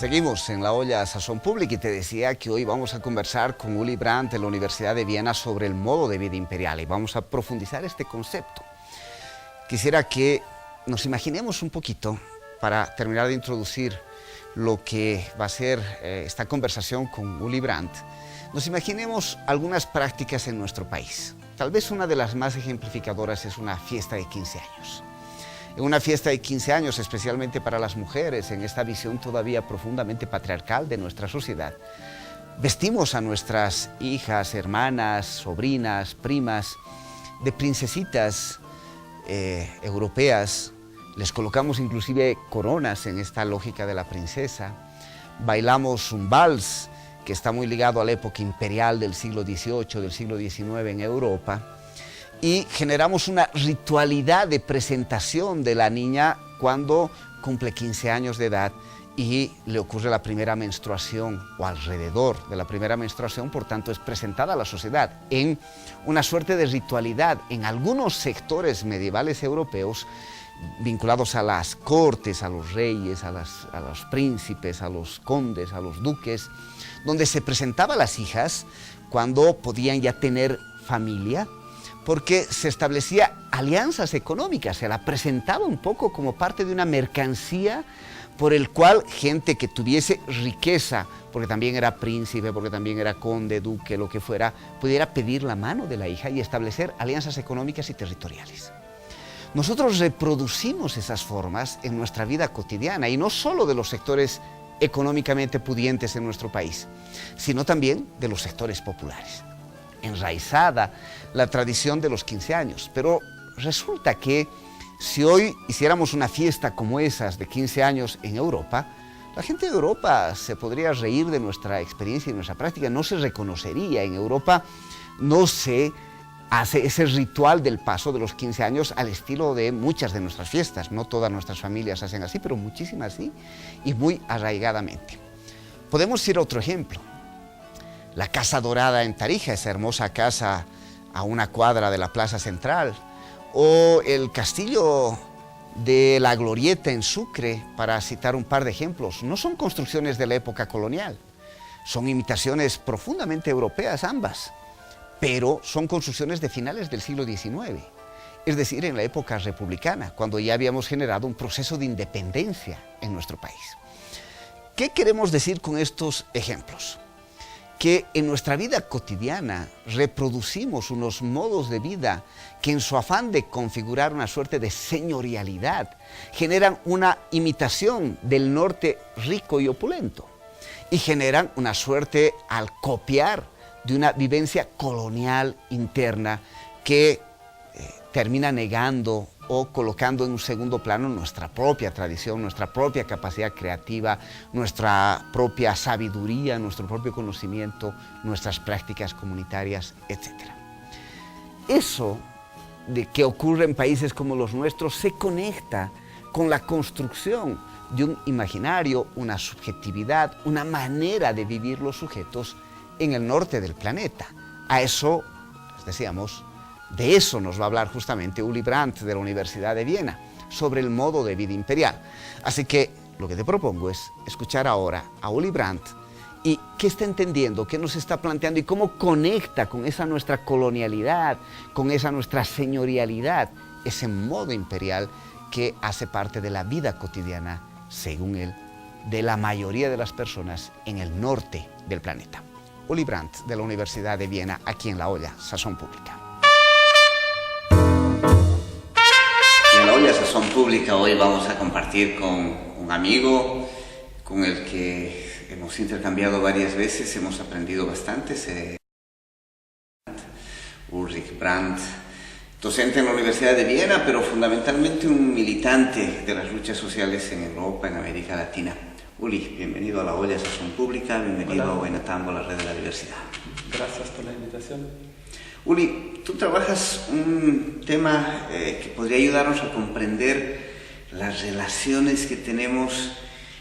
Seguimos en La Olla Sazón Pública y te decía que hoy vamos a conversar con Uli Brandt de la Universidad de Viena sobre el modo de vida imperial y vamos a profundizar este concepto. Quisiera que nos imaginemos un poquito, para terminar de introducir lo que va a ser esta conversación con Uli Brandt, nos imaginemos algunas prácticas en nuestro país. Tal vez una de las más ejemplificadoras es una fiesta de 15 años. En una fiesta de 15 años, especialmente para las mujeres, en esta visión todavía profundamente patriarcal de nuestra sociedad, vestimos a nuestras hijas, hermanas, sobrinas, primas, de princesitas europeas, les colocamos inclusive coronas en esta lógica de la princesa, bailamos un vals que está muy ligado a la época imperial del siglo XVIII, del siglo XIX en Europa, y generamos una ritualidad de presentación de la niña cuando cumple 15 años de edad y le ocurre la primera menstruación o alrededor de la primera menstruación, por tanto es presentada a la sociedad en una suerte de ritualidad. En algunos sectores medievales europeos vinculados a las cortes, a los reyes, a los príncipes, a los condes, a los duques, donde se presentaba a las hijas cuando podían ya tener familia, porque se establecía alianzas económicas, se la presentaba un poco como parte de una mercancía por el cual gente que tuviese riqueza, porque también era príncipe, porque también era conde, duque, lo que fuera, pudiera pedir la mano de la hija y establecer alianzas económicas y territoriales. Nosotros reproducimos esas formas en nuestra vida cotidiana, y no solo de los sectores económicamente pudientes en nuestro país, sino también de los sectores populares. Enraizada la tradición de los 15 años, pero resulta que si hoy hiciéramos una fiesta como esas de 15 años en Europa, la gente de Europa se podría reír de nuestra experiencia y nuestra práctica, no se reconocería. En Europa no se hace ese ritual del paso de los 15 años al estilo de muchas de nuestras fiestas. No todas nuestras familias hacen así, pero muchísimas sí, y muy arraigadamente. Podemos ir a otro ejemplo. La Casa Dorada en Tarija, esa hermosa casa a una cuadra de la Plaza Central, o el Castillo de la Glorieta en Sucre, para citar un par de ejemplos. No son construcciones de la época colonial, son imitaciones profundamente europeas ambas, pero son construcciones de finales del siglo XIX, es decir, en la época republicana, cuando ya habíamos generado un proceso de independencia en nuestro país. ¿Qué queremos decir con estos ejemplos? Que en nuestra vida cotidiana reproducimos unos modos de vida que, en su afán de configurar una suerte de señorialidad, generan una imitación del norte rico y opulento, y generan una suerte, al copiar, de una vivencia colonial interna que termina negando o colocando en un segundo plano nuestra propia tradición, nuestra propia capacidad creativa, nuestra propia sabiduría, nuestro propio conocimiento, nuestras prácticas comunitarias, etc. Eso de que ocurre en países como los nuestros se conecta con la construcción de un imaginario, una subjetividad, una manera de vivir los sujetos en el norte del planeta. A eso, les decíamos, de eso nos va a hablar justamente Uli Brandt de la Universidad de Viena, sobre el modo de vida imperial. Así que lo que te propongo es escuchar ahora a Uli Brandt y qué está entendiendo, qué nos está planteando y cómo conecta con esa nuestra colonialidad, con esa nuestra señorialidad, ese modo imperial que hace parte de la vida cotidiana, según él, de la mayoría de las personas en el norte del planeta. Uli Brandt de la Universidad de Viena, aquí en La Olla Sazón Pública. En La Olla Sazón Pública hoy vamos a compartir con un amigo con el que hemos intercambiado varias veces, hemos aprendido bastante. Ulrich Brandt, docente en la Universidad de Viena, pero fundamentalmente un militante de las luchas sociales en Europa, en América Latina. Uli, bienvenido a La Olla Sazón Pública, bienvenido a Buenatambo, la red de la diversidad. Gracias por la invitación. Uli, tú trabajas un tema que podría ayudarnos a comprender las relaciones que tenemos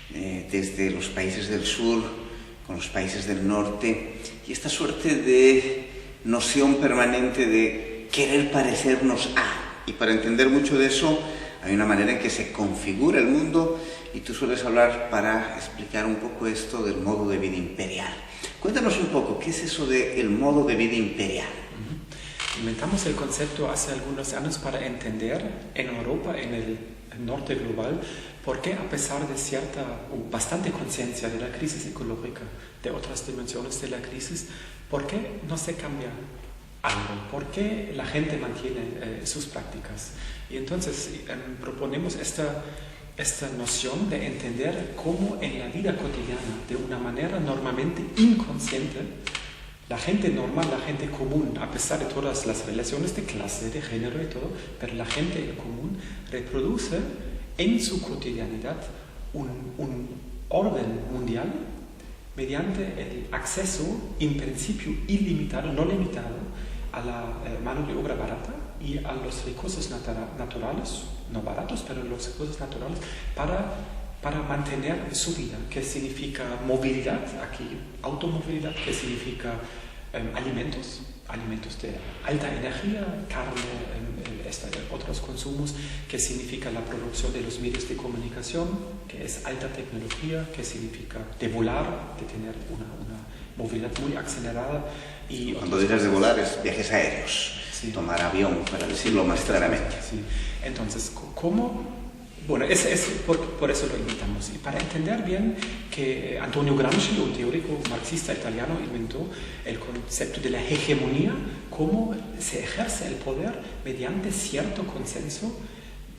desde los países del sur con los países del norte, y esta suerte de noción permanente de querer parecernos a. Y para entender mucho de eso, hay una manera en que se configura el mundo y tú sueles hablar para explicar un poco esto del modo de vida imperial. Cuéntanos un poco, ¿qué es eso del modo de vida imperial? Inventamos el concepto hace algunos años para entender en Europa, en el norte global, por qué a pesar de cierta o bastante conciencia de la crisis ecológica, de otras dimensiones de la crisis, por qué no se cambia algo, por qué la gente mantiene sus prácticas. Y entonces proponemos esta noción de entender cómo en la vida cotidiana, de una manera normalmente inconsciente, la gente normal, la gente común, a pesar de todas las relaciones de clase, de género y todo, pero la gente común reproduce en su cotidianidad un orden mundial mediante el acceso, en principio ilimitado, no limitado, a la mano de obra barata y a los recursos naturales, no baratos, pero los recursos naturales, para mantener su vida, que significa movilidad, aquí automovilidad, que significa alimentos de alta energía, carne, otros consumos, que significa la producción de los medios de comunicación, que es alta tecnología, que significa de volar, de tener una movilidad muy acelerada. Y cuando dices de volar es viajes aéreos, sí. Tomar avión, para decirlo más claramente. Sí. Entonces, ¿cómo? Bueno, por eso lo invitamos. Y para entender bien que Antonio Gramsci, un teórico marxista italiano, inventó el concepto de la hegemonía, cómo se ejerce el poder mediante cierto consenso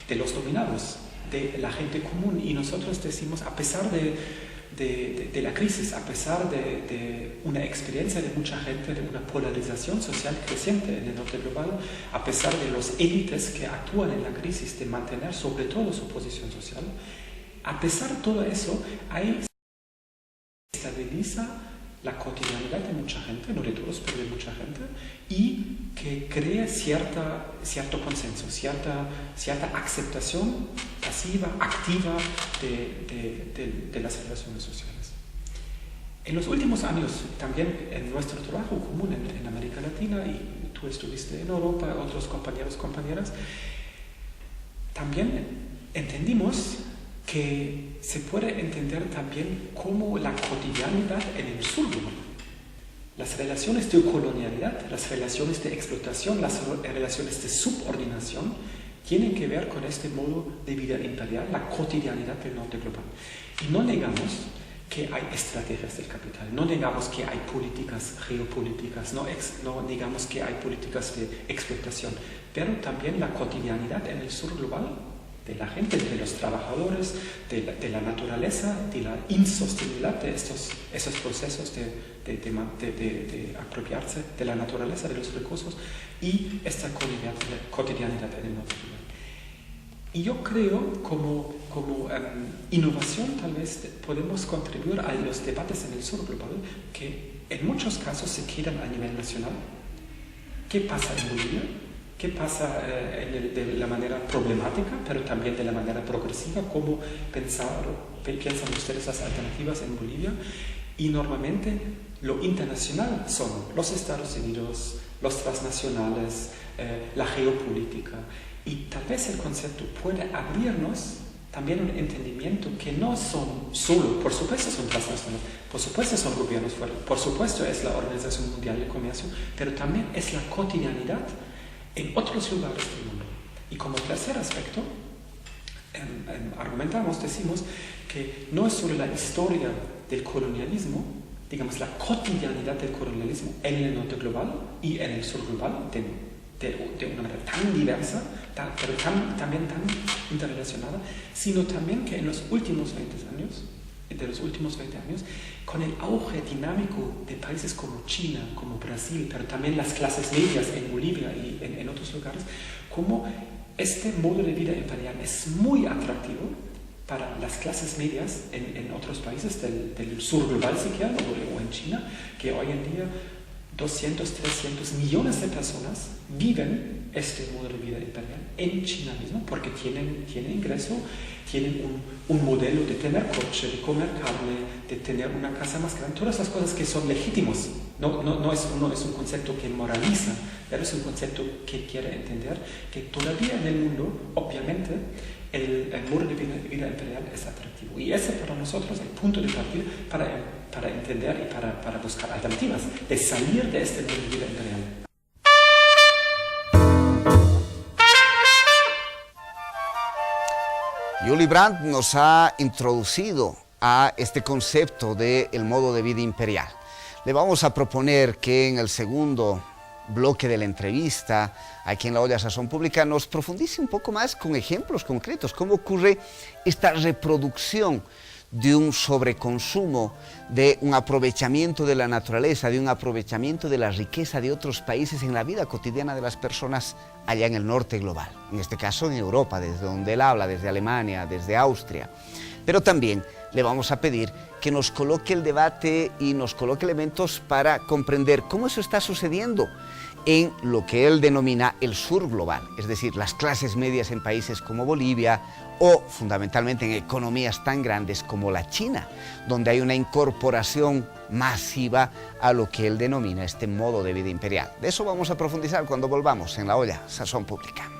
de los dominados, de la gente común. Y nosotros decimos, a pesar de la crisis, a pesar de una experiencia de mucha gente, de una polarización social creciente en el norte global, a pesar de los élites que actúan en la crisis de mantener sobre todo su posición social, a pesar de todo eso, estabiliza la cotidianidad de mucha gente, no de todos, pero de mucha gente, y que crea cierto consenso, cierta aceptación pasiva, activa de las relaciones sociales. En los últimos años, también en nuestro trabajo común en América Latina, y tú estuviste en Europa, otros compañeros, compañeras, también entendimos que se puede entender también cómo la cotidianidad en el sur global, las relaciones de colonialidad, las relaciones de explotación, las relaciones de subordinación, tienen que ver con este modo de vida imperial, la cotidianidad del norte global. Y no negamos que hay estrategias del capital, no negamos que hay políticas geopolíticas, no negamos que hay políticas de explotación, pero también la cotidianidad en el sur global, de la gente, de los trabajadores, de la naturaleza, de la insostenibilidad de esos procesos de apropiarse de la naturaleza, de los recursos, y esta cotidianidad en el norte global. Y yo creo, como innovación, tal vez podemos contribuir a los debates en el sur global, que en muchos casos se quedan a nivel nacional. ¿Qué pasa en Bolivia? ¿Qué pasa de la manera problemática, pero también de la manera progresiva? ¿Cómo piensan ustedes las alternativas en Bolivia? Y normalmente lo internacional son los Estados Unidos, los transnacionales, la geopolítica. Y tal vez el concepto puede abrirnos también un entendimiento que no son solo, por supuesto son transnacionales, por supuesto son gobiernos fuertes, por supuesto es la Organización Mundial de Comercio, pero también es la cotidianidad en otros lugares del mundo. Y como tercer aspecto, decimos que no es solo la historia del colonialismo, digamos la cotidianidad del colonialismo en el norte global y en el sur global, de una manera tan diversa, pero también tan interrelacionada, sino también que en los últimos 20 años, con el auge dinámico de países como China, como Brasil, pero también las clases medias en Bolivia y en otros lugares, como este modo de vida imperial es muy atractivo para las clases medias en otros países del sur global siquiera, o en China, que hoy en día 200, 300 millones de personas viven este modo de vida imperial en China mismo, porque tienen ingreso, tienen un modelo de tener coche, de comer carne, de tener una casa más grande, todas las cosas que son legítimos, No es un concepto que moraliza, pero es un concepto que quiere entender que todavía en el mundo, obviamente, el modo de vida imperial es atractivo. Y ese para nosotros es el punto de partida para entender y para buscar alternativas, de salir de este modo de vida imperial. Ully Brandt nos ha introducido a este concepto del modo de vida imperial. Le vamos a proponer que en el segundo bloque de la entrevista, aquí en La Olla Sazón Pública, nos profundice un poco más con ejemplos concretos, cómo ocurre esta reproducción de un sobreconsumo, de un aprovechamiento de la naturaleza, de un aprovechamiento de la riqueza de otros países en la vida cotidiana de las personas allá en el norte global, en este caso en Europa, desde donde él habla, desde Alemania, desde Austria. Pero también le vamos a pedir que nos coloque el debate y nos coloque elementos para comprender cómo eso está sucediendo en lo que él denomina el sur global, es decir, las clases medias en países como Bolivia o fundamentalmente en economías tan grandes como la China, donde hay una incorporación masiva a lo que él denomina este modo de vida imperial. De eso vamos a profundizar cuando volvamos en La Olla Sazón Pública.